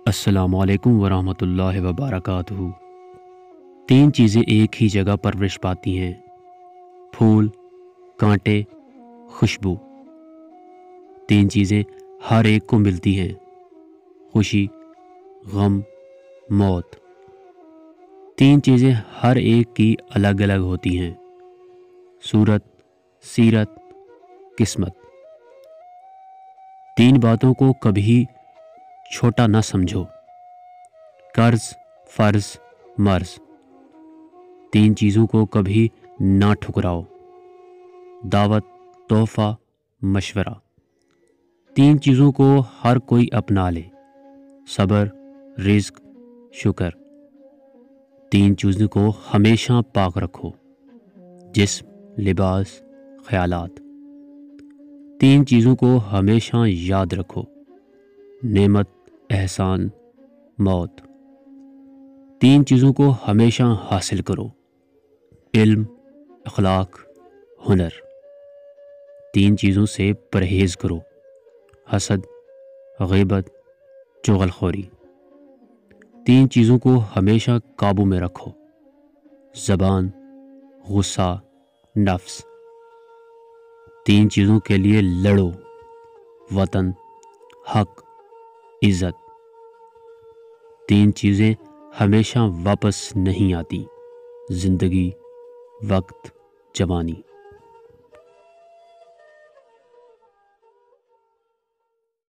السلام علیکم ورحمۃ اللہ وبرکاتہ۔ تین چیزیں ایک ہی جگہ پرورش پاتی ہیں: پھول، کانٹے، خوشبو۔ تین چیزیں ہر ایک کو ملتی ہیں: خوشی، غم، موت۔ تین چیزیں ہر ایک کی الگ الگ ہوتی ہیں: صورت، سیرت، قسمت۔ تین باتوں کو کبھی چھوٹا نہ سمجھو: قرض، فرض، مرض۔ تین چیزوں کو کبھی نہ ٹھکراؤ: دعوت، تحفہ، مشورہ۔ تین چیزوں کو ہر کوئی اپنا لے: صبر، رزق، شکر۔ تین چیزوں کو ہمیشہ پاک رکھو: جسم، لباس، خیالات۔ تین چیزوں کو ہمیشہ یاد رکھو: نعمت، احسان، موت۔ تین چیزوں کو ہمیشہ حاصل کرو: علم، اخلاق، ہنر۔ تین چیزوں سے پرہیز کرو: حسد، غیبت، چغلخوری۔ تین چیزوں کو ہمیشہ قابو میں رکھو: زبان، غصہ، نفس۔ تین چیزوں کے لیے لڑو: وطن، حق، عزت۔ تین چیزیں ہمیشہ واپس نہیں آتی: زندگی، وقت، جوانی۔